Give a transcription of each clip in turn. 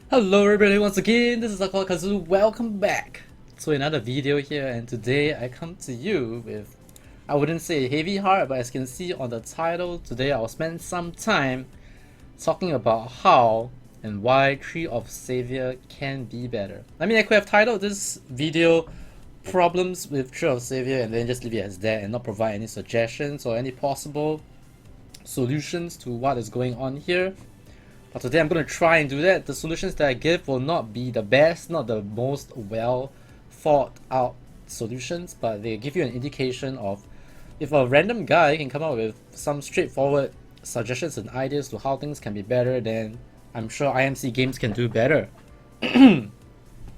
Hello everybody once again, this is AikawaKazu, welcome back to another video here, and today I come to you with, I wouldn't say a heavy heart, but as you can see on the title, today I'll spend some time talking about how and why Tree of Savior can be better. I mean, I could have titled this video Problems with Tree of Savior and then just leave it as that and not provide any suggestions or any possible solutions to what is going on here. But today I'm going to try and do that. The solutions that I give will not be the best, not the most well thought out solutions, but they give you an indication of if a random guy can come up with some straightforward suggestions and ideas to how things can be better, then I'm sure IMC games can do better.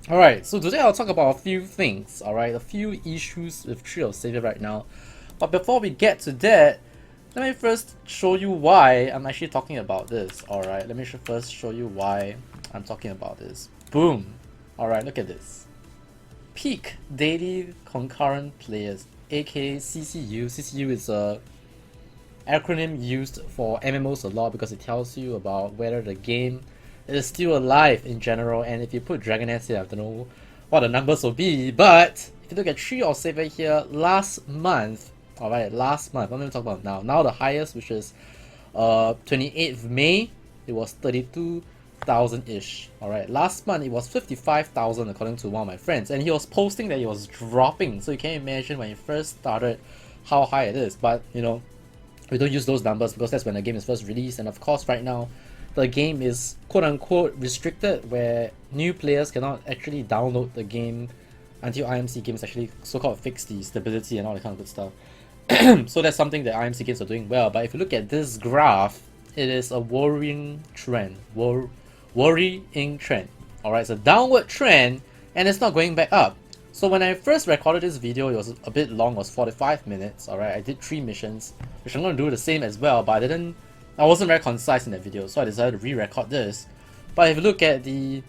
Alright, so today I'll talk about a few things, alright, a few issues with Tree of Savior right now. But before we get to that, let me first show you why I'm actually talking about this. Alright, let me first show you why I'm talking about this. Boom! Alright, look at this. Peak Daily Concurrent Players, aka CCU. CCU is a acronym used for MMOs a lot because it tells you about whether the game is still alive in general, and if you put Dragoness here, I don't know what the numbers will be, but if you look at Tree of Savior here, last month, alright, last month, I'm going to talk about now the highest, which is 28th May, it was 32,000-ish. Alright, last month it was 55,000 according to one of my friends, and he was posting that it was dropping, so you can imagine when he first started how high it is. But you know, we don't use those numbers because that's when the game is first released, and of course right now the game is quote-unquote restricted, where new players cannot actually download the game until IMC games actually so-called fix the stability and all that kind of good stuff. So that's something that IMC games are doing well. But if you look at this graph, it is a worrying trend. Worrying trend. Alright, it's a downward trend and it's not going back up. So when I first recorded this video, it was a bit long, it was 45 minutes. Alright, I did 3 missions, which I'm going to do the same as well, but I wasn't very concise in that video, so I decided to re-record this. But if you look at the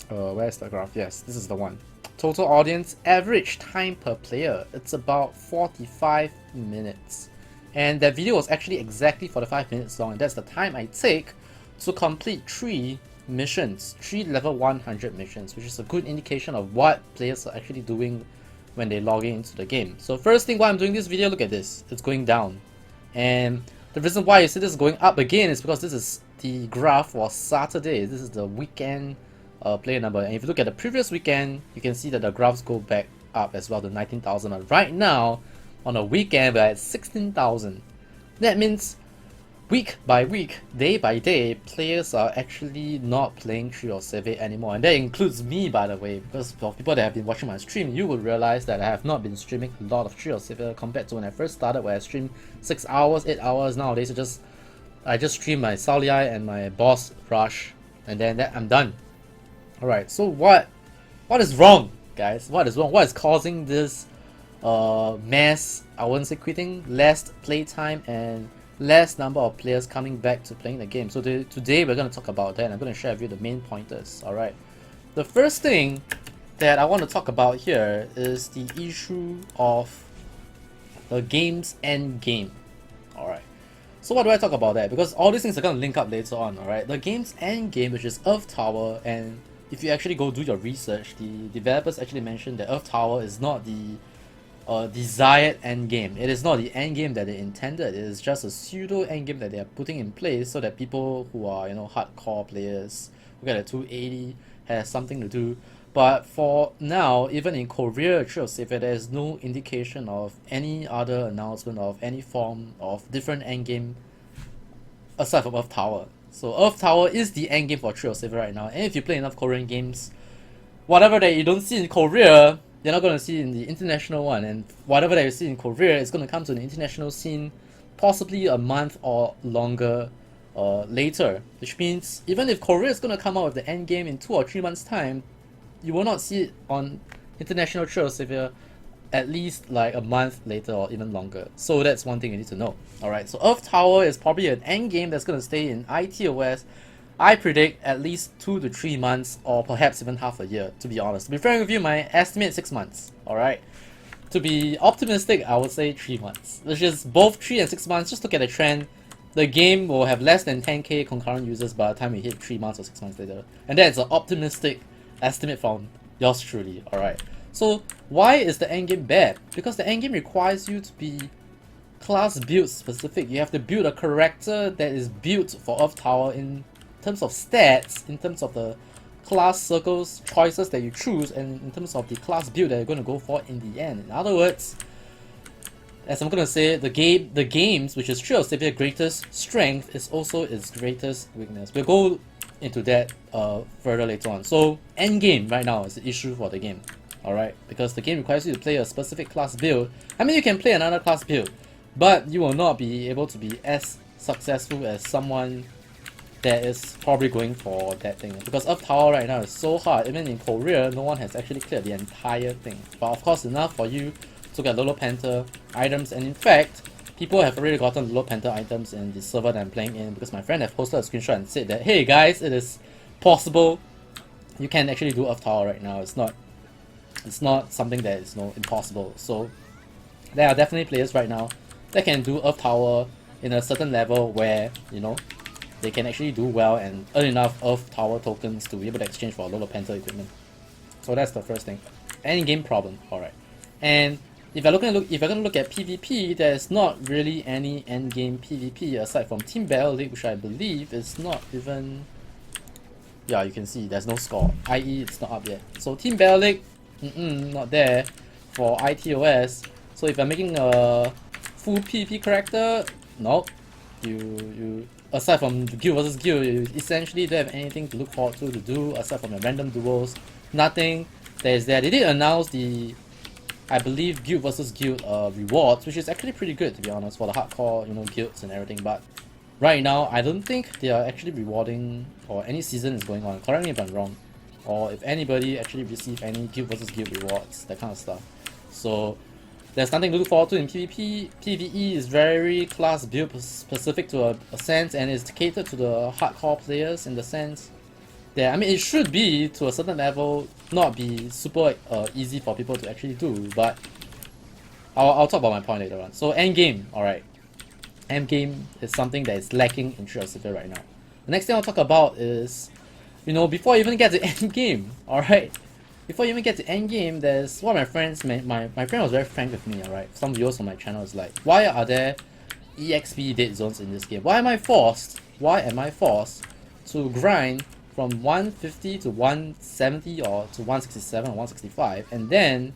where's the graph? Yes, this is the one. Total audience, average time per player, it's about 45 minutes. And that video was actually exactly 45 minutes long, and that's the time I take to complete 3 missions, 3 level 100 missions, which is a good indication of what players are actually doing when they log into the game. So first thing, why I'm doing this video, look at this, it's going down. And the reason why you see this going up again is because this is the graph for Saturday. This is the weekend player number, and if you look at the previous weekend, you can see that the graphs go back up as well to 19,000. And right now, on a weekend, we're at 16,000. That means week by week, day by day, players are actually not playing Tree of Savior anymore, and that includes me, by the way, because for people that have been watching my stream, you will realize that I have not been streaming a lot of Tree of Savior compared to when I first started, where I streamed 6 hours, 8 hours. Nowadays, I just stream my Sauliai and my boss rush, and then I'm done. Alright, so what is wrong, guys? What is wrong? What is causing this mass, I wouldn't say quitting, less playtime and less number of players coming back to playing the game? So today we're going to talk about that, and I'm going to share with you the main pointers. Alright, the first thing that I want to talk about here is the issue of the game's end game. Alright, so why do I talk about that? Because all these things are going to link up later on. Alright, the game's end game, which is Earth Tower, and if you actually go do your research, the developers actually mentioned that Earth Tower is not the desired endgame. It is not the endgame that they intended. It is just a pseudo endgame that they are putting in place so that people who are, you know, hardcore players who get a 280 has something to do. But for now, even in Korea, Tree of Savior, there is no indication of any other announcement of any form of different endgame aside from Earth Tower. So Earth Tower is the endgame for Tree of Savior right now, and if you play enough Korean games, whatever that you don't see in Korea, you're not going to see in the international one, and whatever that you see in Korea is going to come to the international scene possibly a month or longer later, which means even if Korea is going to come out with the endgame in 2 or 3 months time, you will not see it on international Tree of Savior at least like a month later or even longer. So that's one thing you need to know. Alright, so Earth Tower is probably an end game that's going to stay in ITOS. I predict at least 2 to 3 months, or perhaps even half a year, to be honest. To be frank with you, my estimate 6 months. Alright, to be optimistic, I would say 3 months, which is both 3 and 6 months. Just look at the trend. the game will have less than 10k concurrent users by the time we hit 3 months or 6 months later. And that's an optimistic estimate from yours truly, alright? So why is the endgame bad? Because the endgame requires you to be class build specific. You have to build a character that is built for Earth Tower in terms of stats, in terms of the class circles choices that you choose, and in terms of the class build that you're going to go for in the end. In other words, as I'm gonna say, the games, which is Trio of Savior's greatest strength, is also its greatest weakness. We'll go into that further later on. So endgame right now is the issue for the game, alright? Because the game requires you to play a specific class build. I mean, you can play another class build, but you will not be able to be as successful as someone that is probably going for that thing. Because Earth Tower right now is so hard. Even in Korea, no one has actually cleared the entire thing. But of course, enough for you to get Lolo Panther items, and in fact, people have already gotten Lolo Panther items in the server that I'm playing in, because my friend have posted a screenshot and said that, hey guys, it is possible. You can actually do Earth Tower right now. It's not something that is impossible. So there are definitely players right now that can do Earth Tower in a certain level where, they can actually do well and earn enough Earth Tower tokens to be able to exchange for Lolo Panther equipment. So that's the first thing. End game problem, alright. And if you're gonna look at PvP, there's not really any endgame PvP aside from Team Battle League, which I believe is not even. Yeah, you can see there's no score, i.e. it's not up yet. So Team Battle League, not there for ITOS. So if you're making a full PvP character, nope. You aside from guild versus guild, you essentially don't have anything to look forward to do aside from the random duels. Nothing that is there. They did announce the, I believe, guild versus guild rewards, which is actually pretty good to be honest for the hardcore guilds and everything. But right now, I don't think they are actually rewarding, or any season is going on. Correct me if I'm wrong, or if anybody actually received any guild versus guild rewards, that kind of stuff. So there's nothing to look forward to in PvP. PvE is very class build specific to a sense, and is catered to the hardcore players in the sense that, I mean, it should be to a certain level, not be super easy for people to actually do, but I'll talk about my point later on. So endgame, alright. Endgame is something that is lacking in Trio of Savior right now. The next thing I'll talk about is, before you even get to endgame, alright? Before you even get to endgame, there's one of my friends, my friend was very frank with me, alright? Some viewers on my channel is like, why are there EXP dead zones in this game? Why am I forced to grind from 150 to 170 or to 167 or 165 and then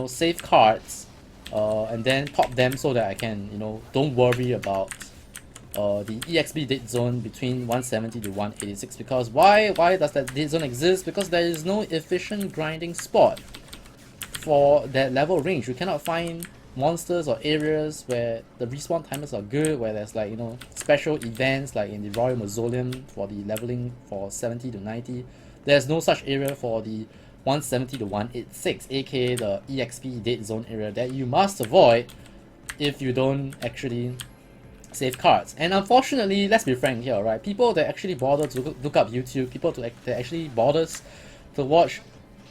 save cards and then pop them so that I can don't worry about the EXP dead zone between 170 to 186. Because why does that dead zone exist? Because there is no efficient grinding spot for that level range. You cannot find monsters or areas where the respawn timers are good, where there's like special events like in the Royal Mausoleum for the leveling for 70 to 90. There's no such area for the 170 to 186, aka the EXP dead zone area that you must avoid if you don't actually save cards. And unfortunately, let's be frank here, right? People that actually bother to look up YouTube, people that actually bothers to watch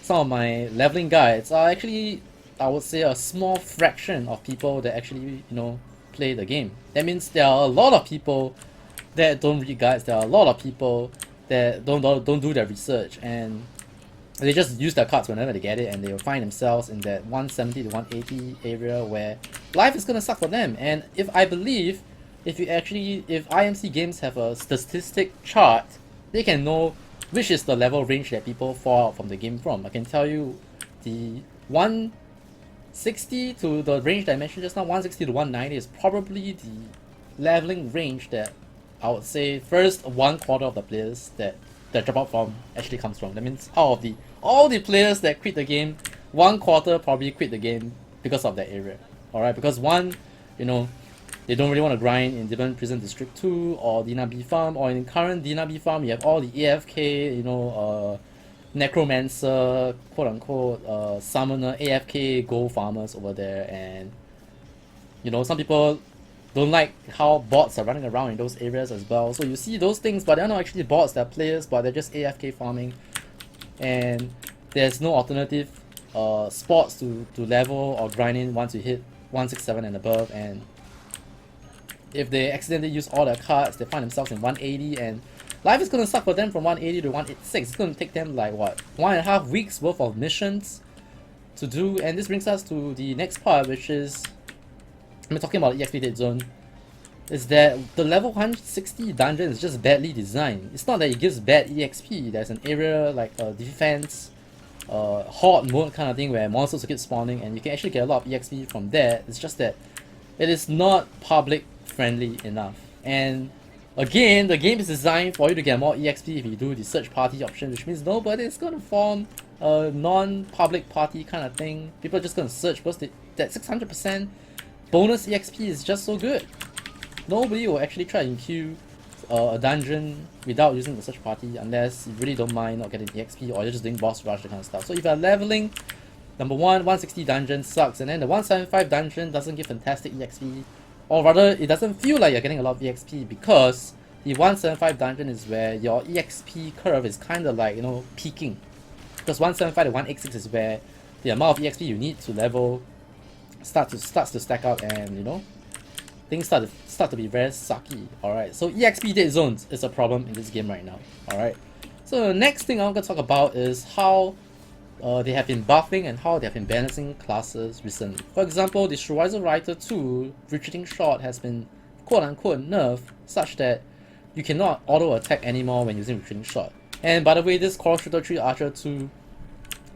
some of my leveling guides are actually, I would say, a small fraction of people that actually play the game. That means there are a lot of people that don't read guides. There are a lot of people that don't do their research, and they just use their cards whenever they get it, and they will find themselves in that 170 to 180 area where life is gonna suck for them. And if IMC Games have a statistic chart, they can know which is the level range that people fall out from the game from. I can tell you the 160 to the range that I mentioned just now, 160 to 190 is probably the leveling range that I would say first 1/4 of the players that drop out from actually comes from. That means out of all the players that quit the game, 1/4 probably quit the game because of that area. Alright, because one, they don't really want to grind in Demon Prison District 2 or Dina B Farm, or in current Dina B Farm you have all the AFK, necromancer, quote unquote, summoner, AFK gold farmers over there, and some people don't like how bots are running around in those areas as well. So you see those things, but they're not actually bots, they're players, but they're just AFK farming, and there's no alternative spots to level or grind in once you hit 167 and above. And if they accidentally use all their cards, they find themselves in 180, and life is gonna suck for them from 180 to 186. It's gonna take them like what, 1.5 weeks worth of missions to do. And this brings us to the next part, which is, I'm talking about EXP Dead Zone, is that the level 160 dungeon is just badly designed. It's not that it gives bad EXP. There's an area like a defense, horde mode kind of thing where monsters will keep spawning and you can actually get a lot of EXP from there. It's just that it is not public friendly enough. And again, the game is designed for you to get more EXP if you do the search party option, which means nobody is going to form a non-public party kind of thing. People are just going to search because that 600% bonus EXP is just so good. Nobody will actually try and queue a dungeon without using the search party unless you really don't mind not getting EXP or you're just doing boss rush, that kind of stuff. So if you're leveling, number one, 160 dungeon sucks, and then the 175 dungeon doesn't give fantastic EXP, or rather it doesn't feel like you're getting a lot of EXP because the 175 dungeon is where your EXP curve is kind of like, you know, peaking. Because 175 to 186 is where the amount of EXP you need to level starts to stack up, and you know, things start to be very sucky. Alright, so EXP dead zones is a problem in this game right now. Alright, so the next thing I'm going to talk about is how they have been buffing and how they have been balancing classes recently. For example, the Supervisor Writer 2 retreating shot has been quote unquote nerfed such that you cannot auto attack anymore when using retreating shot. And by the way, this Core Shooter 3 Archer 2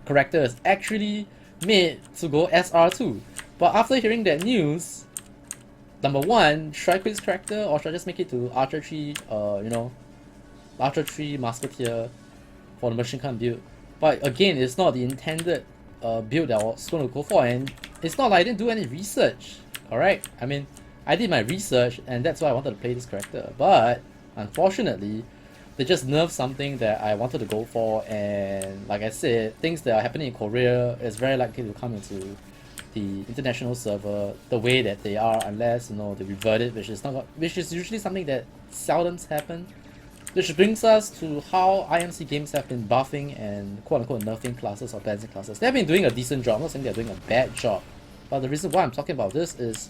character is actually made to go SR2. But after hearing that news, number one, should I quit this character or should I just make it to Archer 3, you know, Archer 3 Musketeer for the machine gun build? But again, it's not the intended build that I was going to go for, and it's not like I didn't do any research, alright? I mean, I did my research and that's why I wanted to play this character, but unfortunately, they just nerfed something that I wanted to go for, and like I said, things that are happening in Korea is very likely to come into the international server the way that they are, unless you know they revert it, which is usually something that seldom happens. Which brings us to how IMC games have been buffing and quote unquote nerfing classes or balancing classes. They have been doing a decent job. I'm not saying they're doing a bad job, but the reason why I'm talking about this is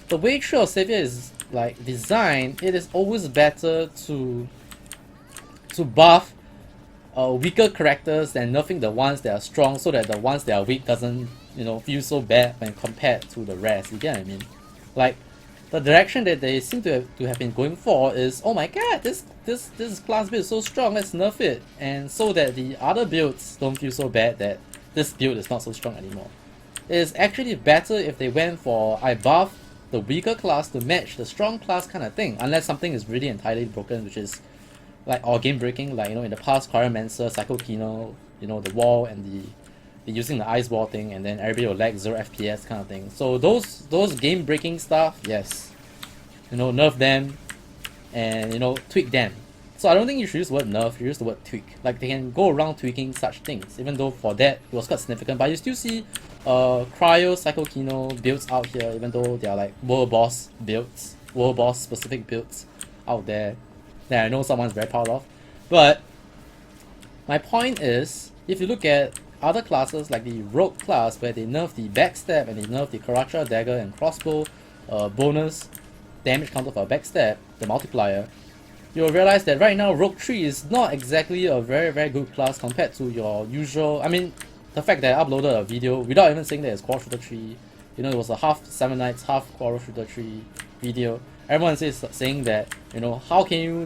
the way Trail of Savior is like designed. It is always better to buff weaker characters than nerfing the ones that are strong, so that the ones that are weak doesn't, you know, feel so bad when compared to the rest. You get what I mean? Like, the direction that they seem to have been going for is, oh my god, this class build is so strong, let's nerf it, and so that the other builds don't feel so bad that this build is not so strong anymore. It is actually better if they went for, I buff the weaker class to match the strong class kind of thing, unless something is really entirely broken, which is like or game breaking, like, you know, in the past Cryomancer, Psycho Kino, you know, the wall and the using the ice wall thing, and then everybody will lag 0 FPS kind of thing. So those game breaking stuff, yes, you know, nerf them and, you know, tweak them. So I don't think you should use the word nerf, you use the word tweak. Like, they can go around tweaking such things, even though for that it was quite significant. But you still see Cryo, Psycho Kino builds out here, even though they are like world boss builds, world boss specific builds out there that I know someone's very proud of. But my point is, if you look at other classes like the Rogue class, where they nerf the backstab and they nerf the Karacha dagger and crossbow bonus damage counter for a backstab, the multiplier, you'll realize that right now Rogue 3 is not exactly a very good class compared to your usual. I mean, the fact that I uploaded a video without even saying that it's Core Shooter 3, you know, it was a half 7 Nights, half Core Shooter 3 video. Everyone is saying that, you know, how can you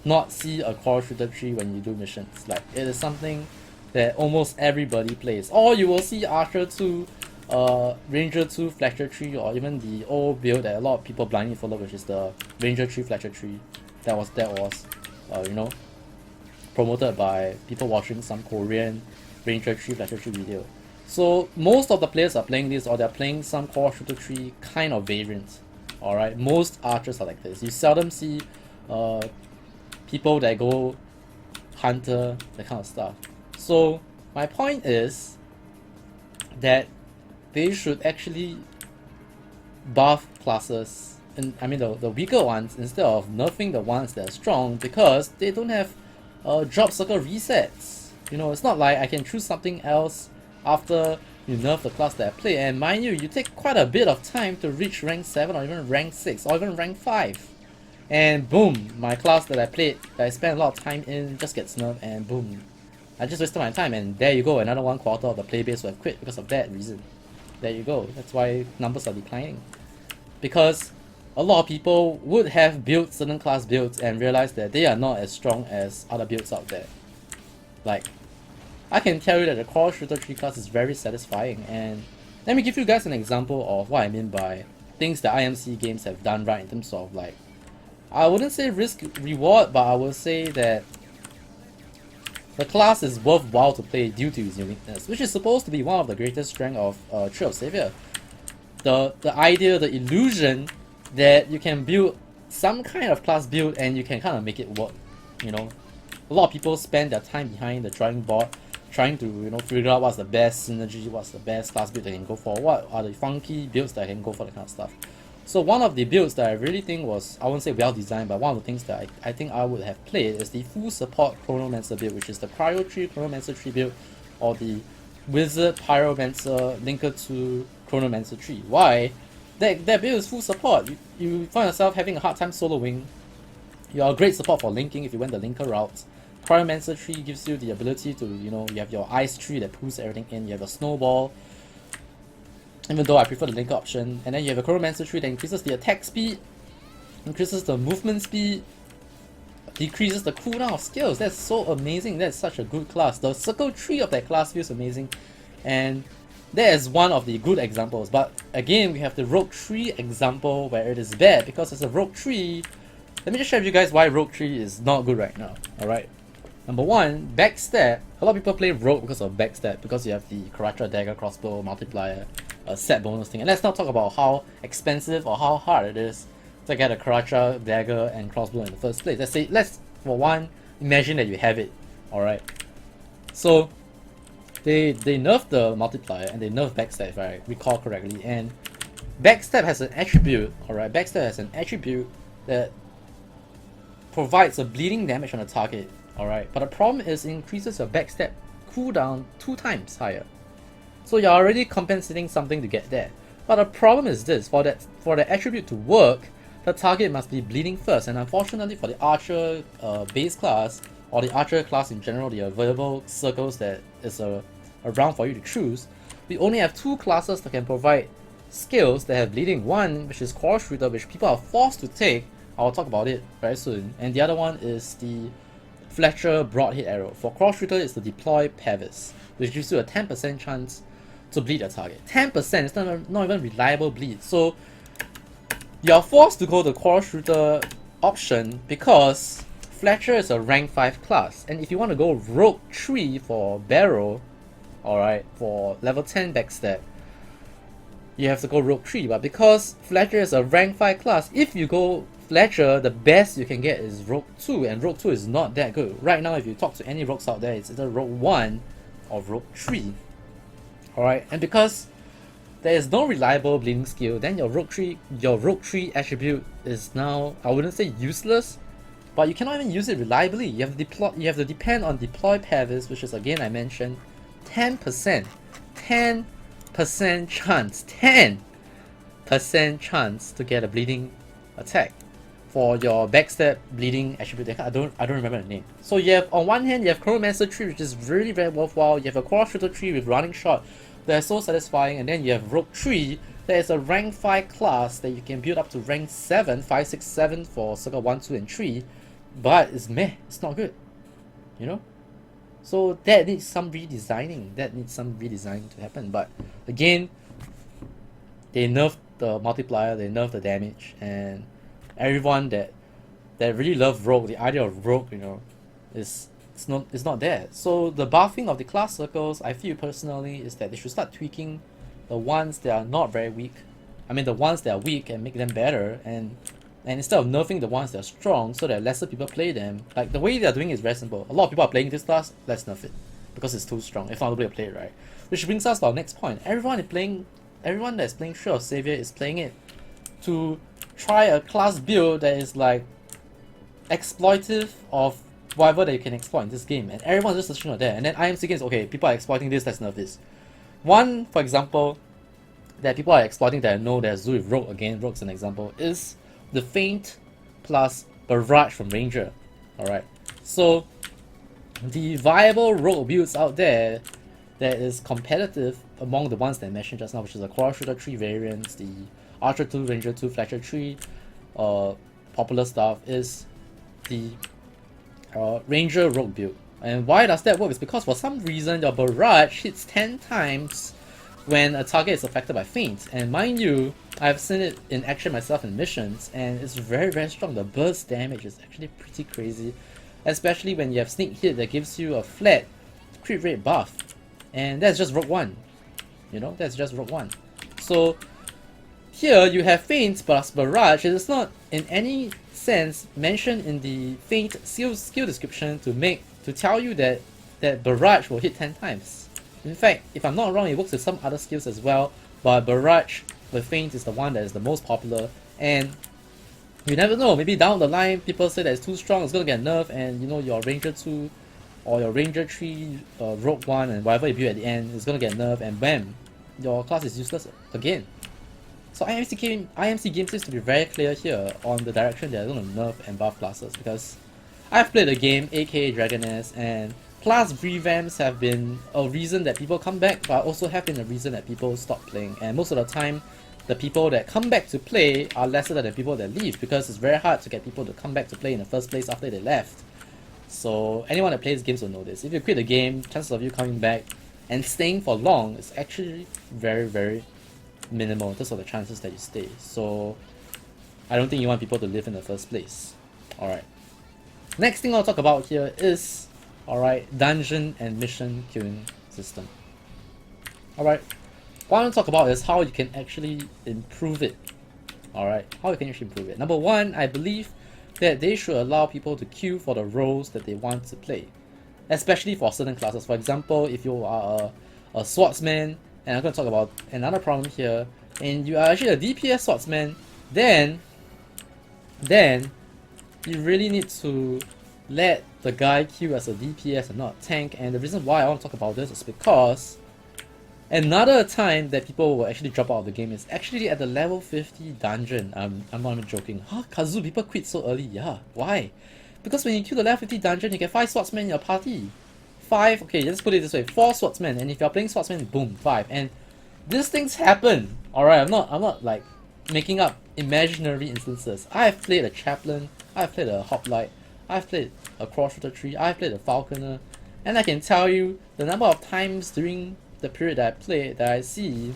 not see a Core Shooter 3 when you do missions? Like, it is something that almost everybody plays. Or you will see Archer 2, Ranger 2, Fletcher 3, or even the old build that a lot of people blindly follow, which is the Ranger 3, Fletcher 3. That was you know, promoted by people watching some Korean Ranger 3, Fletcher 3 video. So most of the players are playing this, or they're playing some Core Shooter 3 kind of variant. Alright, most archers are like this. You seldom see people that go hunter, that kind of stuff. So my point is that they should actually buff classes, and I mean the weaker ones, instead of nerfing the ones that are strong, because they don't have drop circle resets. You know, it's not like I can choose something else after you nerf the class that I play, and mind you, you take quite a bit of time to reach rank 7 or even rank 6 or even rank 5. And boom, my class that I played, that I spent a lot of time in, just gets nerfed, and boom, I just wasted my time, and there you go, another 1/4 of the playbase will have quit because of that reason. There you go, that's why numbers are declining. Because a lot of people would have built certain class builds and realized that they are not as strong as other builds out there. Like, I can tell you that the core shooter 3 class is very satisfying, and let me give you guys an example of what I mean by things that IMC games have done right in terms of, like, I wouldn't say risk reward, but I would say that the class is worthwhile to play due to its uniqueness, which is supposed to be one of the greatest strengths of Tree of Savior. The idea, the illusion that you can build some kind of class build and you can kind of make it work. You know, a lot of people spend their time behind the drawing board trying to, you know, figure out what's the best synergy, what's the best class build they can go for, what are the funky builds that can go for, that kind of stuff. So one of the builds that I really think was, I wouldn't say well designed, but one of the things that I think I would have played is the full support Chronomancer build, which is the Cryo Tree Chronomancer Tree build, or the Wizard Pyromancer Linker 2 Chronomancer Tree. Why? That build is full support. You find yourself having a hard time soloing. You are great support for linking if you went the linker route. Pyromancer Tree gives you the ability to, you know, you have your Ice Tree that pulls everything in, you have a Snowball, even though I prefer the linker option, and then you have a Chronomancer Tree that increases the attack speed, increases the movement speed, decreases the cooldown of skills. That's so amazing. That's such a good class. The circle tree of that class feels amazing, and that is one of the good examples. But again, we have the Rogue Tree example where it is bad, because as a Rogue Tree, let me just share with you guys why Rogue Tree is not good right now. Alright. Number one, backstab. A lot of people play Rogue because of backstab, because you have the Karatra Dagger Crossbow multiplier, set bonus thing. And let's not talk about how expensive or how hard it is to get a Karatra Dagger and Crossbow in the first place. Let's for one, imagine that you have it. Alright. So they nerfed the multiplier and they nerfed backstab, if I recall correctly. And backstab has an attribute, alright, backstab has an attribute that provides a bleeding damage on the target, alright. But the problem is it increases your backstab cooldown 2 times higher. So you're already compensating something to get that. But the problem is this, for the attribute to work, the target must be bleeding first, and unfortunately for the archer base class, or the archer class in general, the available circles that is around for you to choose, we only have 2 classes that can provide skills that have bleeding. One, which is Core Shooter, which people are forced to take, I'll talk about it very soon, and the other one is the Fletcher Broadhead Arrow. For Core Shooter, it's the Deploy Pavis, which gives you a 10% chance to bleed a target. 10%, it's not even reliable bleed. So you're forced to go the Core Shooter option because Fletcher is a rank 5 class, and if you want to go Rogue Tree for Barrel, alright, for level 10 backstab, you have to go Rogue Tree. But because Fletcher is a rank 5 class, if you go Fletcher, the best you can get is Rogue 2, and Rogue 2 is not that good. Right now, if you talk to any rogues out there, it's either Rogue 1 or Rogue 3. Alright, and because there is no reliable bleeding skill, then your Rogue Tree attribute is now, I wouldn't say useless, but you cannot even use it reliably. You have to depend on Deploy Pavis, which is, again I mentioned, 10% chance, 10% chance to get a bleeding attack for your backstab bleeding attribute. I don't remember the name. So you have, on one hand, you have Chronomancer Tree, which is really very worthwhile. You have a Core Shooter Tree with Running Shot that is so satisfying, and then you have Rogue Tree that is a rank 5 class that you can build up to rank 7, 5, 6, 7 for Circle 1, 2, and 3, but it's meh, it's not good, you know? So that needs some redesigning, to happen. But again, they nerfed the multiplier, they nerfed the damage, and everyone that really love Rogue, the idea of Rogue, you know, it's not there. So the buffing of the class circles, I feel personally, is that they should start tweaking the ones that are not very weak. I mean the ones that are weak, and make them better, and instead of nerfing the ones that are strong so that lesser people play them. Like, the way they are doing is very simple. A lot of people are playing this class, let's nerf it, because it's too strong, if not nobody will play it, right? Which brings us to our next point. Everyone that's playing Tree of Savior is playing it to try a class build that is like exploitive of whatever that you can exploit in this game, and everyone's just searching for that. And then IMC games, okay, people are exploiting this, let's nerf this. One, for example, that people are exploiting that I know that do with Rogue again, Rogue's an example, is the Feint plus Barrage from Ranger. Alright, so the viable Rogue builds out there that is competitive among the ones that I mentioned just now, which is the Core Shooter 3 variants, the Archer 2, Ranger 2, Fletcher 3, popular stuff, is the Ranger Rogue build. And why does that work? It's because for some reason your Barrage hits 10 times when a target is affected by Feint. And mind you, I've seen it in action myself in missions, and it's very, very strong. The burst damage is actually pretty crazy, especially when you have Sneak Hit that gives you a flat crit rate buff. And that's just Rogue 1. You know, that's just Rogue 1. So here you have Feint plus Barrage. It is not in any sense mentioned in the Feint skill description to tell you that Barrage will hit 10 times. In fact, if I'm not wrong, it works with some other skills as well, but Barrage with Feint is the one that is the most popular, and you never know, maybe down the line people say that it's too strong, it's gonna get nerfed, and you know your Ranger 2 or your Ranger 3 Rogue 1 and whatever you build at the end is gonna get nerfed, and bam, your class is useless again. So IMC Games seems to be very clear here on the direction they're gonna nerf and buff classes, because I've played the game, aka Dragoness, and class revamps have been a reason that people come back, but also have been a reason that people stop playing. And most of the time, the people that come back to play are lesser than the people that leave, because it's very hard to get people to come back to play in the first place after they left. So anyone that plays games will know this. If you quit the game, chances of you coming back and staying for long is actually very, very minimal in terms of the chances that you stay. So I don't think you want people to live in the first place. Alright. Next thing I'll talk about here is dungeon and mission queuing system. Alright, what I want to talk about is how you can actually improve it. Alright, how you can actually improve it. Number one, I believe that they should allow people to queue for the roles that they want to play, especially for certain classes. For example, if you are a swordsman, and I'm going to talk about another problem here, and you are actually a DPS swordsman, then you really need to let the guy queue as a DPS and not a tank. And the reason why I want to talk about this is because another time that people will actually drop out of the game is actually at the level 50 dungeon. I'm not even joking. Huh, Kazu, people quit so early? Yeah, why? Because when you queue the level 50 dungeon, you get 5 swordsmen in your party. 5, okay, let's put it this way, 4 swordsmen, and if you're playing swordsmen, boom, 5. And these things happen. Alright, I'm not like making up imaginary instances. I've played a chaplain, I've played a hoplite, I've played a cross shooter 3, I've played a falconer, and I can tell you the number of times during the period that I played that I see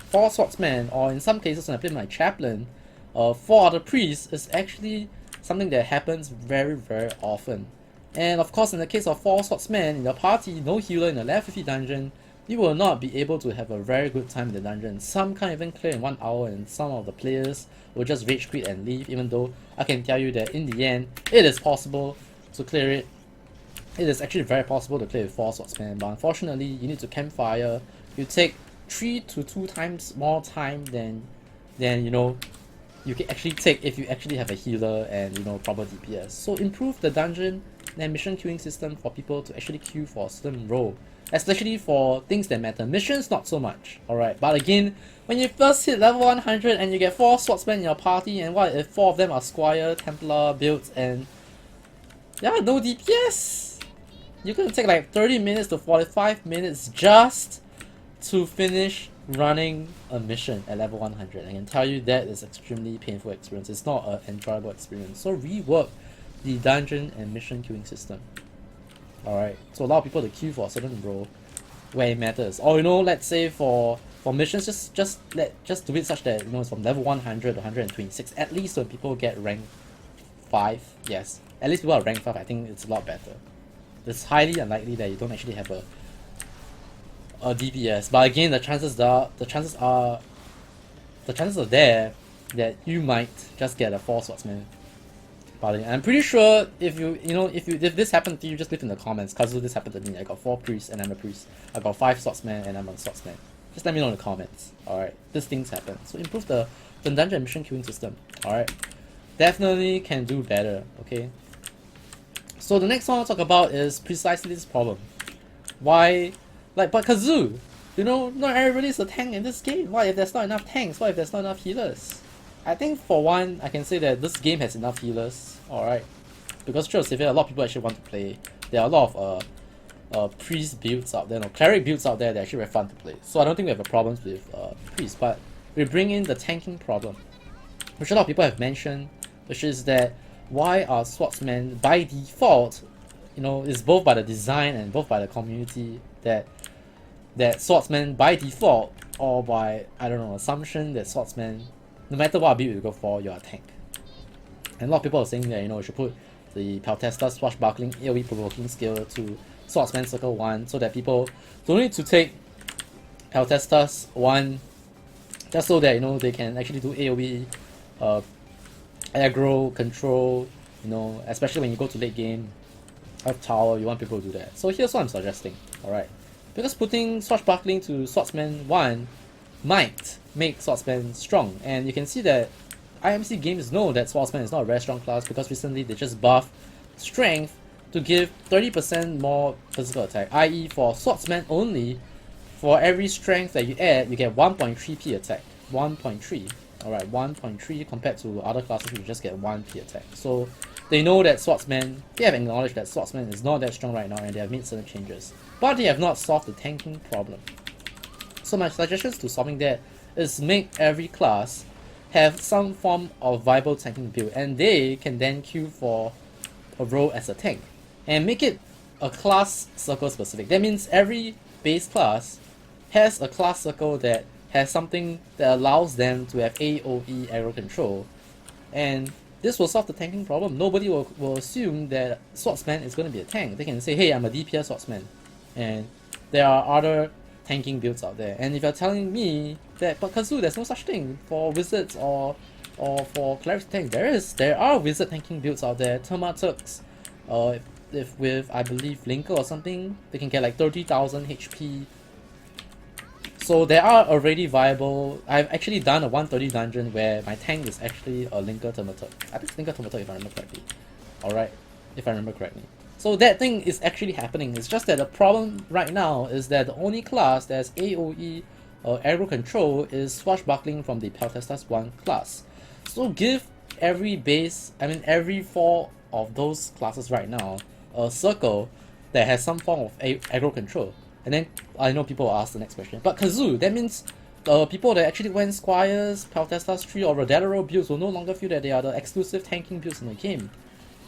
4 swordsmen, or in some cases when I play my chaplain, 4 other priests, is actually something that happens very, very often. And of course, in the case of 4 swordsmen in your party, no healer in the level 50 dungeon, you will not be able to have a very good time in the dungeon. Some can't even clear in 1 hour, and some of the players will just rage quit and leave, even though I can tell you that in the end, it is possible to clear it. It is actually very possible to clear with 4 swordsmen, but unfortunately, you need to campfire. You take 3 to 2 times more time than you know you can actually take if you actually have a healer and proper DPS. So improve the dungeon and mission queuing system for people to actually queue for a certain role, especially for things that matter. Missions, not so much. Alright, but again, when you first hit level 100 and you get 4 swordsmen in your party, and what if 4 of them are Squire, Templar builds, and yeah, no DPS? You're gonna take like 30 minutes to 45 minutes just to finish running a mission at level 100. I can tell you that is extremely painful experience. It's not an enjoyable experience. So rework the dungeon and mission queuing system. Alright, so allow people to queue for a certain role where it matters. Or let's say for missions, just do it such that it's from level 100 to 126. At least when people get rank 5, yes. At least people are rank 5, I think it's a lot better. It's highly unlikely that you don't actually have a DPS. But again, the chances are there that you might just get a 4 swordsman. But I'm pretty sure if this happened to you, just leave in the comments. Kazu, this happened to me. I got 4 priests and I'm a priest. I got 5 swordsmen and I'm a swordsman. Just let me know in the comments. Alright, these things happen. So improve the dungeon and mission queuing system. Alright, definitely can do better. Okay. So the next one I'll talk about is precisely this problem. Why, but Kazu, You know, not everybody's a tank in this game. What if there's not enough tanks? What if there's not enough healers? I think for one, I can say that this game has enough healers, alright. Because Trail of Savior, a lot of people actually want to play. There are a lot of priest builds out there, no, cleric builds out there that are actually very fun to play. So I don't think we have a problem with priest, but we bring in the tanking problem, which a lot of people have mentioned, which is that why are swordsmen by default, you know, it's both by the design and both by the community that swordsmen by default or by, I don't know, assumption that swordsmen, no matter what build you go for, you're a tank. And a lot of people are saying that, you know, you should put the Peltesta swashbuckling AoE provoking skill to Swordsman Circle 1 so that people don't need to take Peltesta's 1 just so that, you know, they can actually do AoE aggro, control, you know, especially when you go to late game of tower, you want people to do that. So here's what I'm suggesting, alright. Because putting swashbuckling to Swordsman 1 might make Swordsman strong, and you can see that IMC games know that Swordsman is not a very strong class because recently they just buffed strength to give 30% more physical attack, i.e. for Swordsman only, for every strength that you add, you get 1.3 P attack. 1.3. Alright, 1.3 compared to other classes, you just get 1 P attack. So they know that Swordsman, they have acknowledged that Swordsman is not that strong right now and they have made certain changes. But they have not solved the tanking problem. So my suggestions to solving that is make every class have some form of viable tanking build, and they can then queue for a role as a tank and make it a class circle specific. That means every base class has a class circle that has something that allows them to have AoE aggro control, and this will solve the tanking problem. Nobody will assume that Swordsman is going to be a tank. They can say, hey, I'm a DPS Swordsman, and there are other tanking builds out there. And if you're telling me that, but Kazu, there's no such thing for wizards or for clerics tank, there are wizard tanking builds out there. Turks, if with I believe Linker or something, they can get like 30,000 HP. So there are already viable. I've actually done a 130 dungeon where my tank is actually a Linker Turk. I think it's Linker Turk if I remember correctly. Alright, if I remember correctly. So that thing is actually happening. It's just that the problem right now is that the only class that has AoE or aggro control is swashbuckling from the Peltestas 1 class. So give every base, every 4 of those classes right now a circle that has some form of aggro control. And then I know people will ask the next question, but Kazu, that means people that actually went Squires, Peltestas 3 or Rodadero builds will no longer feel that they are the exclusive tanking builds in the game.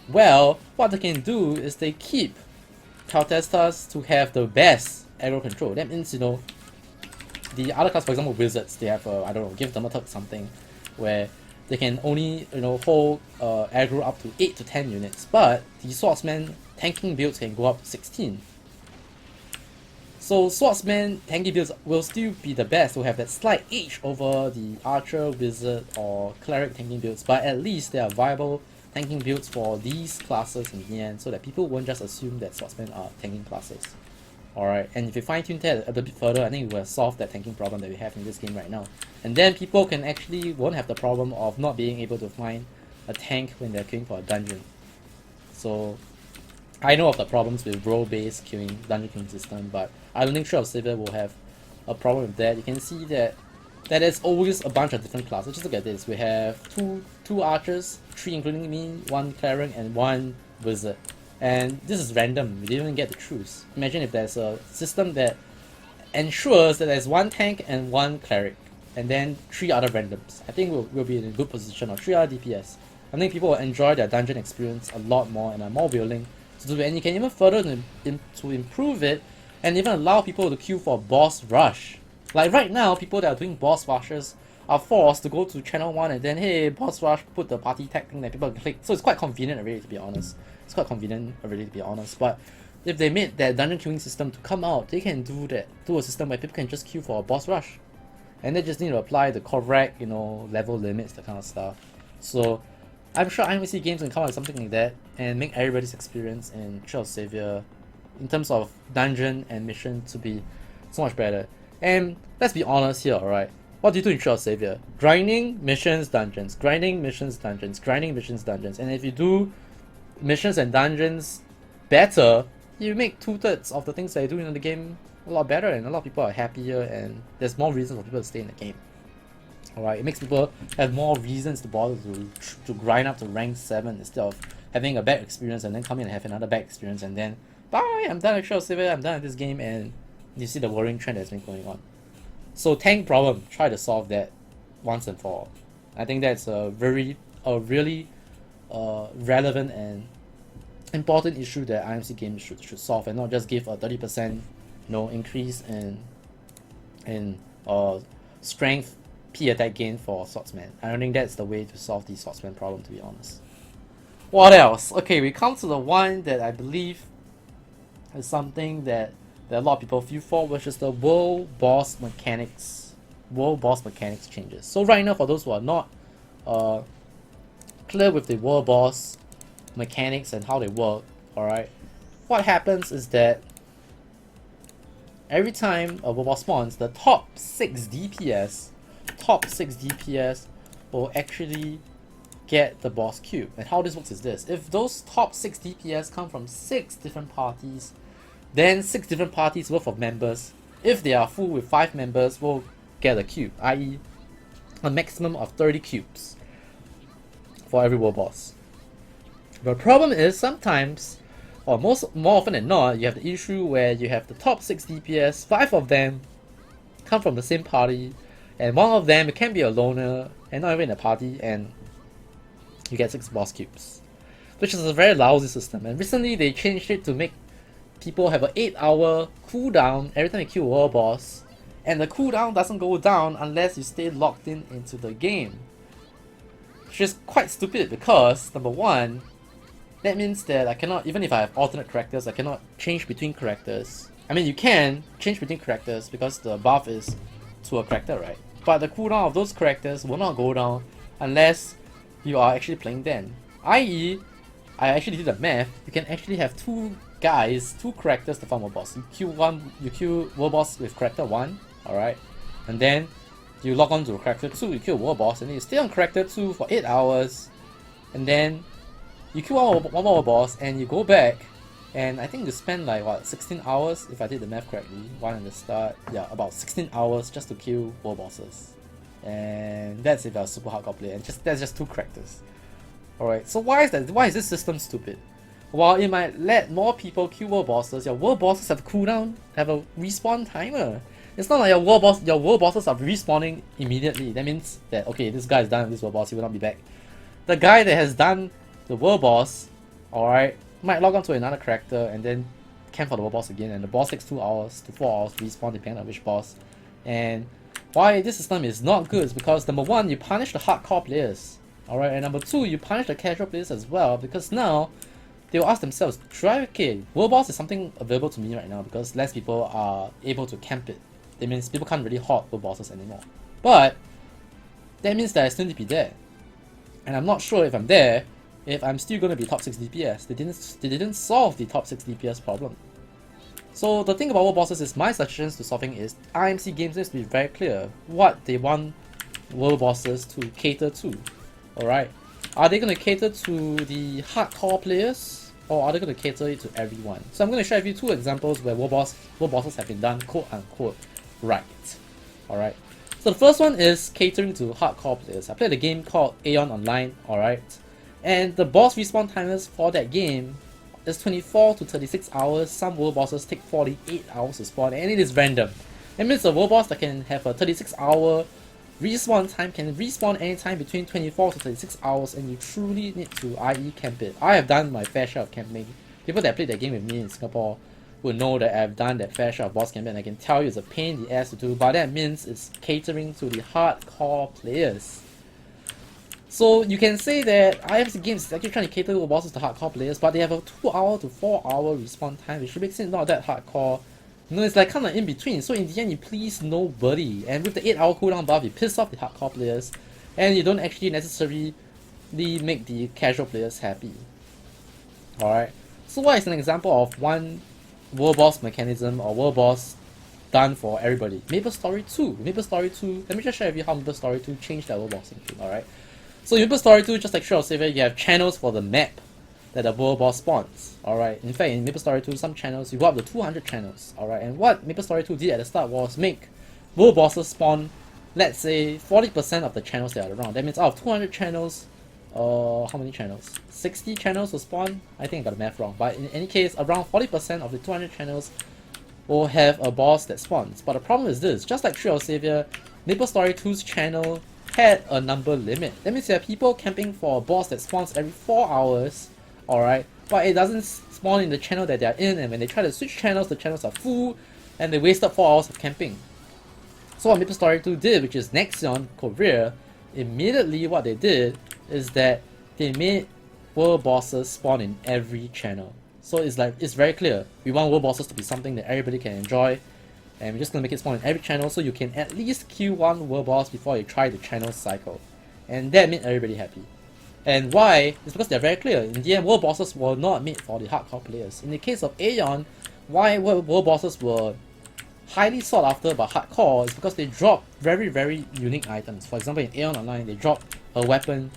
Well, what they can do is they keep Peltestas to have the best aggro control. That means, you know, the other class, for example, wizards, they have I don't know, give them a something where they can only, you know, hold aggro up to 8 to 10 units, but the swordsman tanking builds can go up to 16. So swordsman tanking builds will still be the best to have that slight edge over the archer, wizard, or cleric tanking builds, but at least they are viable tanking builds for these classes in the end, so that people won't just assume that swordsmen are tanking classes. Alright, and if you fine-tune that a bit further, I think we will solve that tanking problem that we have in this game right now. And then people can actually won't have the problem of not being able to find a tank when they're queuing for a dungeon. So I know of the problems with role-based queuing, dungeon queuing system, but I don't think Trail of Savior will have a problem with that. You can see that there's always a bunch of different classes. Just look at this. We have two archers, 3 including me, 1 cleric, and 1 wizard. And this is random. We didn't even get to choose. Imagine if there's a system that ensures that there's 1 tank and 1 cleric, and then 3 other randoms. I think we'll be in a good position, or 3 other DPS. I think people will enjoy their dungeon experience a lot more and are more willing to do it. And you can even further to improve it and even allow people to queue for boss rush. Like right now, people that are doing boss rushes are forced to go to channel 1 and then, hey, boss rush, put the party tag thing that people can click. So it's quite convenient already, to be honest. It's quite convenient already, to be honest. But if they made that dungeon queuing system to come out, they can do that. Do a system where people can just queue for a boss rush. And they just need to apply the correct, you know, level limits, that kind of stuff. So I'm sure IMC games can come out with something like that and make everybody's experience in Trail of Savior in terms of dungeon and mission to be so much better. And let's be honest here, alright? What do you do in Trail of Savior? Grinding, missions, dungeons. Grinding, missions, dungeons. Grinding, missions, dungeons. And if you do missions and dungeons better you make 2/3 of the things that you're doing in the game a lot better, and a lot of people are happier, and there's more reasons for people to stay in the game. Alright, it makes people have more reasons to bother to grind up to rank 7 instead of having a bad experience and then come in and have another bad experience and then bye, I'm done with Shadow Saver, I'm done with this game, and you see the worrying trend that's been going on. So tank problem, try to solve that once and for all. I think that's a really relevant and important issue that IMC games should solve, and not just give a 30% increase in strength P attack gain for swordsman. I don't think that's the way to solve the swordsman problem, to be honest. What else? Okay, we come to the one that I believe is something that a lot of people feel for, which is the world boss mechanics. World boss mechanics changes. So right now, for those who are not clear with the world boss mechanics and how they work, alright, what happens is that every time a world boss spawns, the top 6 DPS will actually get the boss cube. And how this works is this: if those top 6 DPS come from 6 different parties, then 6 different parties worth of members, if they are full with 5 members, will get a cube, i.e. a maximum of 30 cubes for every world boss. The problem is sometimes, or more often than not, you have the issue where you have the top 6 DPS, 5 of them come from the same party, and one of them, it can be a loner and not even in a party, and you get 6 boss cubes, which is a very lousy system. And recently they changed it to make people have an 8-hour cooldown every time you kill a world boss, and the cooldown doesn't go down unless you stay locked into the game, which is quite stupid because, number one, that means that I cannot, even if I have alternate characters, I cannot change between characters. I mean, you can change between characters because the buff is to a character, right? But the cooldown of those characters will not go down unless you are actually playing them. I.e., I actually did the math, you can actually have 2 characters to farm a boss. You kill world boss with character 1, alright? And then you log on to character 2, you kill world boss, and then you stay on character 2 for 8 hours, and then you kill one more boss, and you go back, and I think you spend like what, 16 hours if I did the math correctly, one at the start, yeah, about 16 hours just to kill world bosses. And that's if you're a super hardcore player, and that's just 2 characters. Alright, so why is this system stupid? While it might let more people kill world bosses, your world bosses have cooldown, have a respawn timer. It's not like your world bosses are respawning immediately. That means that, okay, this guy is done with this world boss, he will not be back. The guy that has done the world boss, alright, might log on to another character and then camp for the world boss again, and the boss takes 2 hours to 4 hours to respawn depending on which boss. And why this system is not good is because, number one, you punish the hardcore players, alright, and number two, you punish the casual players as well, because now they will ask themselves, okay, world boss is something available to me right now because less people are able to camp it. That means people can't really hog world bosses anymore. But that means that I still need to be there, and I'm not sure if I'm there if I'm still going to be top 6 DPS. They didn't solve the top 6 DPS problem. So the thing about world bosses is, my suggestions to solving is IMC games needs to be very clear what they want world bosses to cater to. Alright, are they going to cater to the hardcore players, or are they going to cater it to everyone? So I'm going to share with you 2 examples where world bosses have been done quote unquote right. Alright, so the first one is catering to hardcore players. I played a game called Aeon Online, alright, and the boss respawn timers for that game is 24 to 36 hours. Some world bosses take 48 hours to spawn, and it is random. That means a world boss that can have a 36-hour respawn time can respawn anytime between 24 to 36 hours, and you truly need to IE camp it. I have done my fair share of camping. People that played that game with me in Singapore will know that I've done that fair share of boss camping, and I can tell you it's a pain in the ass to do, but that means it's catering to the hardcore players. So you can say that IMC games is actually trying to cater to bosses to hardcore players, but they have a 2-hour to 4-hour respawn time, which makes it not that hardcore. You know, it's like kind of in between. So in the end, you please nobody. And with the 8-hour cooldown buff, you piss off the hardcore players, and you don't actually necessarily make the casual players happy. Alright. So what is an example of one world boss mechanism or world boss done for everybody? Maple Story 2. Maple Story 2. Let me just share with you how Maple Story 2 changed that world bossing thing. Alright. So in Maple Story 2, just like Shadow Saver, you have channels for the map. that the world boss spawns. Alright, in fact, in MapleStory 2, some channels you go up to 200 channels. Alright, and what MapleStory 2 did at the start was make world bosses spawn, let's say 40% of the channels that are around. That means out of 200 channels, how many channels? 60 channels will spawn? I think I got the math wrong, but in any case, around 40% of the 200 channels will have a boss that spawns. But the problem is this: just like Tree of Savior, MapleStory 2's channel had a number limit. That means there are people camping for a boss that spawns every 4 hours, alright, but it doesn't spawn in the channel that they're in, and when they try to switch channels, the channels are full, and they wasted 4 hours of camping. So what MapleStory 2 did, which is Nexion Korea, immediately what they did is that they made world bosses spawn in every channel. So it's very clear. We want world bosses to be something that everybody can enjoy, and we're just gonna make it spawn in every channel so you can at least kill one world boss before you try the channel cycle. And that made everybody happy. And why? It's because they're very clear. In the end, world bosses were not made for the hardcore players. In the case of Aeon, why world bosses were highly sought after by hardcore is because they drop very, very unique items. For example, in Aeon Online, they drop a weapon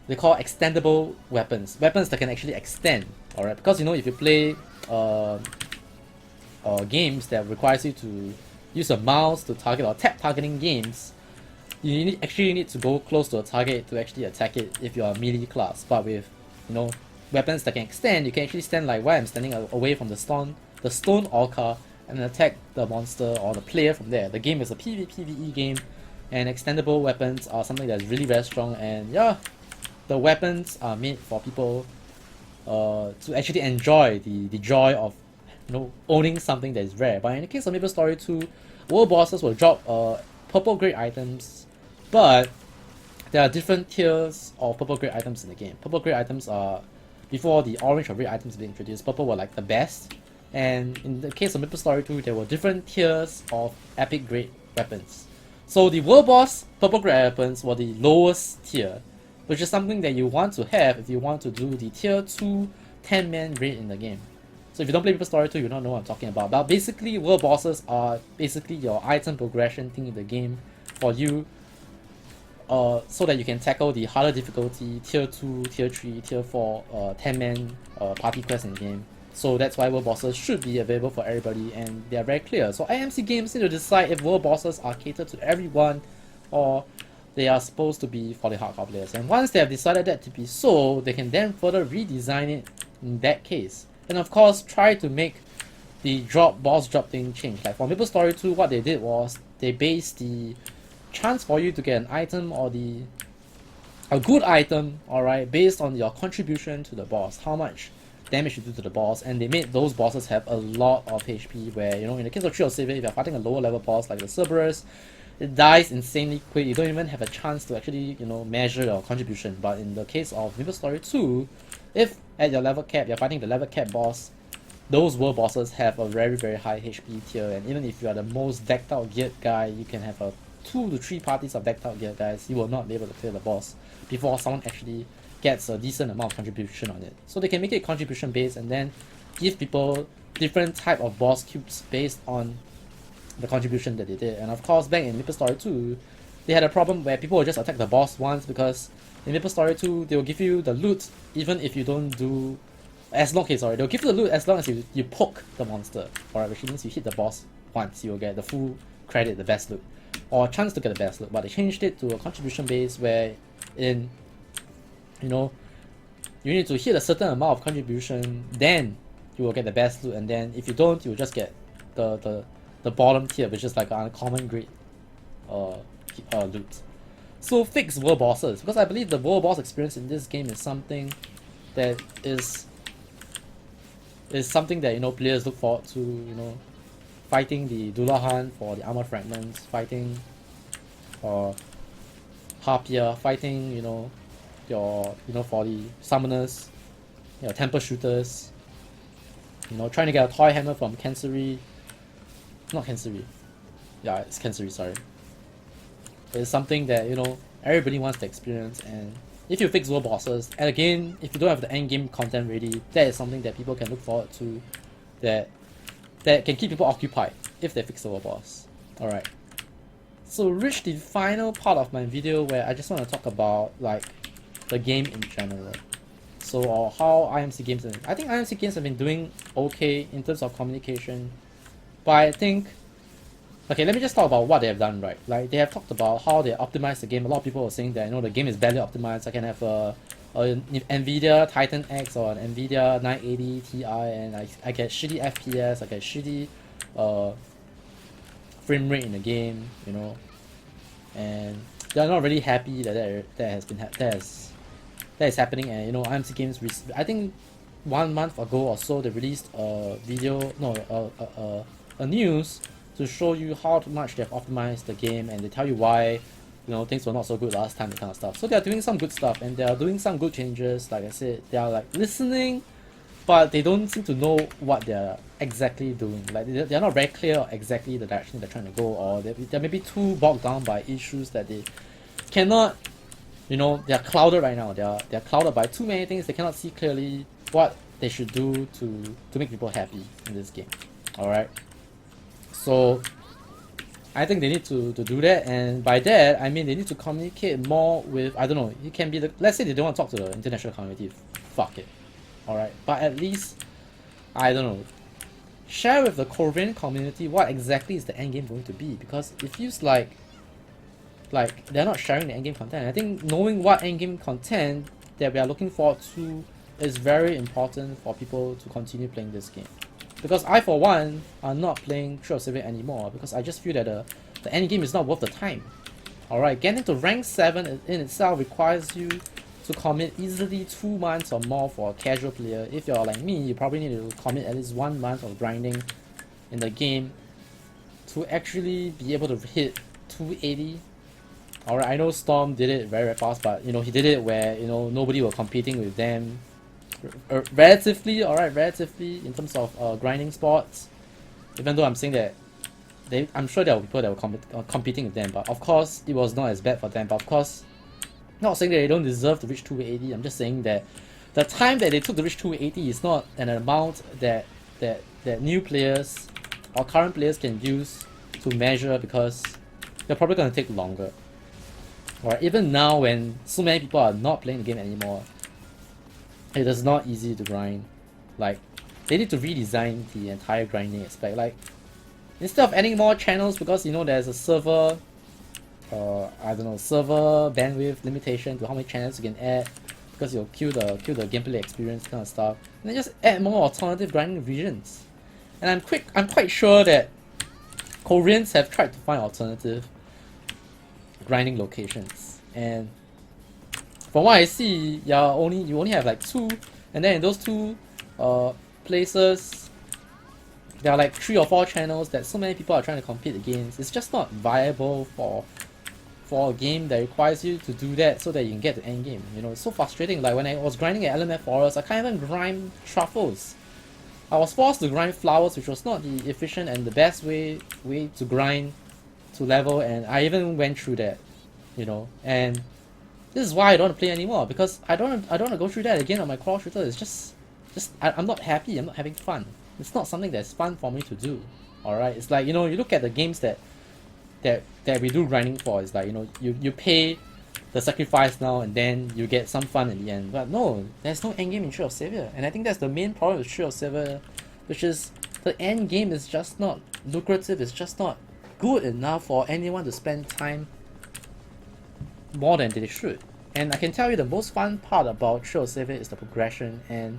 they call extendable weapons. Weapons that can actually extend. Alright, because you know, if you play games that requires you to use a mouse to target, or tap targeting games, you actually need to go close to a target to actually attack it if you are a melee class. But with, you know, weapons that can extend, you can actually stand like where I'm standing away from the stone orca, and attack the monster or the player from there. The game is a PvE game, and extendable weapons are something that's really very strong. And yeah, the weapons are made for people to actually enjoy the joy of, you know, owning something that is rare. But in the case of MapleStory 2, world bosses will drop purple grade items, but there are different tiers of purple grade items in the game. Purple grade items are, before the orange or red items being introduced, purple were like the best. And in the case of MapleStory 2, there were different tiers of epic grade weapons. So the world boss purple grade weapons were the lowest tier, which is something that you want to have if you want to do the tier 2 10-man raid in the game. So if you don't play MapleStory 2, you don't know what I'm talking about. But basically, world bosses are basically your item progression thing in the game for you, so that you can tackle the harder difficulty tier 2, tier 3, tier 4 10-man party quests in the game. So that's why world bosses should be available for everybody, and they are very clear. So IMC Games need to decide if world bosses are catered to everyone, or they are supposed to be for the hardcore players. And once they have decided that to be so, they can then further redesign it in that case. And of course, try to make the boss drop thing change. Like for MapleStory 2, what they did was they based the chance for you to get an item, or a good item, alright, based on your contribution to the boss, how much damage you do to the boss. And they made those bosses have a lot of HP, where, you know, in the case of Tree of Savior, if you're fighting a lower level boss like the Cerberus, it dies insanely quick. You don't even have a chance to actually, you know, measure your contribution. But in the case of MapleStory 2, if at your level cap, you're fighting the level cap boss, those world bosses have a very, very high HP tier. And even if you are the most decked out geared guy, you can have a 2 to 3 parties of decked out geared guys, you will not be able to clear the boss before someone actually gets a decent amount of contribution on it. So they can make it contribution based, and then give people different type of boss cubes based on the contribution that they did. And of course, back in MapleStory 2, they had a problem where people would just attack the boss once, because in MapleStory 2, they will give you the loot even if you don't do they'll give you the loot as long as you poke the monster, alright, which means you hit the boss once, you will get the full credit, the best loot, or a chance to get the best loot. But they changed it to a contribution base, where in, you know, you need to hit a certain amount of contribution, then you will get the best loot, and then if you don't, you will just get the bottom tier, which is like an uncommon grade loot. So fix world bosses, because I believe the world boss experience in this game is something that is something that, you know, players look forward to, you know, fighting the Dullahan for the armor fragments, fighting Harpier, fighting, you know, for the summoners, your temper shooters, you know, trying to get a toy hammer from Kansuri. Not Kansuri. Yeah, it's Kansuri, sorry. It's something that, you know, everybody wants to experience. And if you fix world bosses, and again, if you don't have the end game content ready, that is something that people can look forward to, that can keep people occupied if they fix the world boss. Alright. So reach the final part of my video, where I just want to talk about like the game in general. So, or how IMC games, I think IMC games have been doing okay in terms of communication, but I think, okay, let me just talk about what they have done right. Like, they have talked about how they optimize the game. A lot of people are saying that, you know, the game is badly optimized. I can have a NVIDIA Titan X or an NVIDIA 980 Ti, and I get shitty FPS, I get shitty frame rate in the game, you know, and they're not really happy that that is happening. And you know, IMC Games, I think 1 month ago or so, they released a video, no, a news to show you how much they've optimized the game, and they tell you why, you know, things were not so good last time, that kind of stuff. So they're doing some good stuff, and they're doing some good changes. Like I said, they are like listening, but they don't seem to know what they're exactly doing. Like they're not very clear exactly the direction they're trying to go, or they're maybe too bogged down by issues that they cannot, you know, they're clouded right now. They're clouded by too many things. They cannot see clearly what they should do to make people happy in this game. Alright? So I think they need to do that, and by that I mean they need to communicate more with, I don't know, it can be the, let's say they don't want to talk to the international community, fuck it. Alright, but at least, I don't know, share with the Korean community what exactly is the endgame going to be, because it feels like they're not sharing the endgame content. I think knowing what endgame content that we are looking forward to is very important for people to continue playing this game. Because I, for one, are not playing Tree of Savior anymore, because I just feel that the endgame is not worth the time. Alright, getting to rank 7 in itself requires you to commit easily 2 months or more for a casual player. If you're like me, you probably need to commit at least 1 month of grinding in the game to actually be able to hit 280. Alright, I know Storm did it very, very fast, but you know, he did it where, you know, nobody was competing with them. Relatively, alright, relatively in terms of grinding spots. Even though I'm saying that I'm sure there were people that were competing with them, but of course it was not as bad for them. But of course, not saying that they don't deserve to reach 280. I'm just saying that the time that they took to reach 280 is not an amount that new players or current players can use to measure, because they're probably going to take longer. Or even now, when so many people are not playing the game anymore, it is not easy to grind. Like, they need to redesign the entire grinding aspect. Like, instead of adding more channels, because you know there's a server, I don't know, server bandwidth limitation to how many channels you can add, because you'll kill the gameplay experience, kind of stuff. And then just add more alternative grinding regions. And I'm quite sure that Koreans have tried to find alternative grinding locations, and from what I see, you only have like 2, and then in those 2 places, there are like 3 or 4 channels that so many people are trying to compete against. It's just not viable for a game that requires you to do that so that you can get the end game. You know, it's so frustrating. Like when I was grinding at LMF Forest, I can't even grind truffles. I was forced to grind flowers, which was not the efficient and the best way to grind to level, and I even went through that, you know. And this is why I don't want to play anymore, because I don't want to go through that again on my core shooter. It's just I'm not happy. I'm not having fun. It's not something that's fun for me to do. Alright, it's like, you know, you look at the games that we do grinding for. It's like, you know, you pay the sacrifice now and then you get some fun in the end. But no, there's no end game in Tree of Savior, and I think that's the main problem with Tree of Savior, which is the end game is just not lucrative. It's just not good enough for anyone to spend time more than they should. And I can tell you the most fun part about Tree of Savior is the progression, and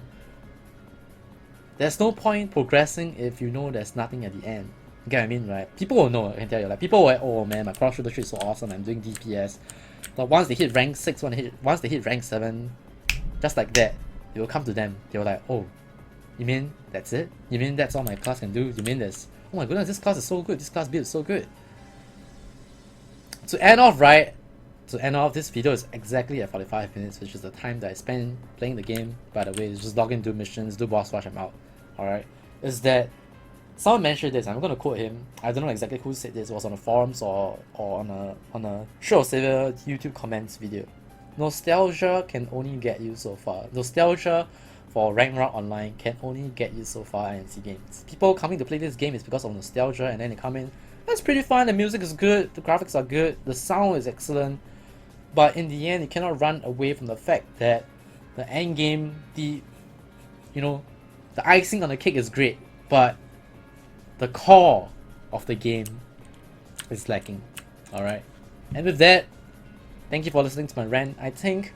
there's no point progressing if you know there's nothing at the end. You get what I mean, right? People will know, I can tell you. Like, people will, oh man, my cross shooter tree is so awesome, I'm doing DPS. But once they hit rank 6, once they hit rank 7, just like that, it will come to them. They will like, oh, you mean that's it? You mean that's all my class can do? You mean there's, oh my goodness, this class is so good, this class build is so good. To end off, right? To end off, this video is exactly at 45 minutes, which is the time that I spend playing the game. By the way, it's just log in, do missions, do boss rush, I'm out. Alright? Is that someone mentioned this, I'm gonna quote him. I don't know exactly who said this, it was on the forums or on a Tree of Savior YouTube comments video. Nostalgia can only get you so far. Nostalgia for Ragnarok Online can only get you so far in IMC games. People coming to play this game is because of nostalgia, and then they come in, that's pretty fun, the music is good, the graphics are good, the sound is excellent, but in the end you cannot run away from the fact that the end game, the icing on the cake is great, but the core of the game is lacking. Alright. And with that, thank you for listening to my rant. I think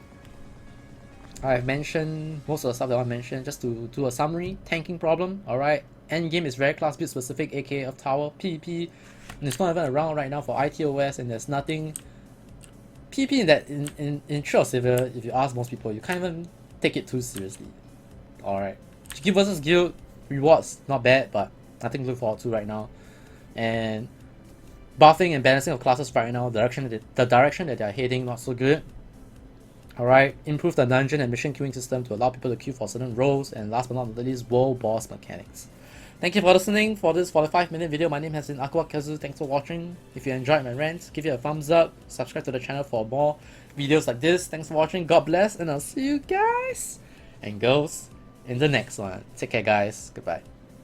I've mentioned most of the stuff that I want to mention. Just to do a summary, tanking problem, alright. Endgame is very class build specific, aka of tower, PvP, and it's not even around right now for ITOS, and there's nothing PvP in that in Trail of Silver. If you ask most people, you can't even take it too seriously. Alright. Guild versus guild rewards not bad, but nothing to look forward to right now. And buffing and balancing of classes right now, the direction that they're heading not so good. Alright, improve the dungeon and mission queuing system to allow people to queue for certain roles, and last but not least, world boss mechanics. Thank you for listening for this 45-minute video. My name has been AikawaKazu. Thanks for watching. If you enjoyed my rant, give it a thumbs up, subscribe to the channel for more videos like this. Thanks for watching, God bless, and I'll see you guys and girls in the next one. Take care guys, goodbye.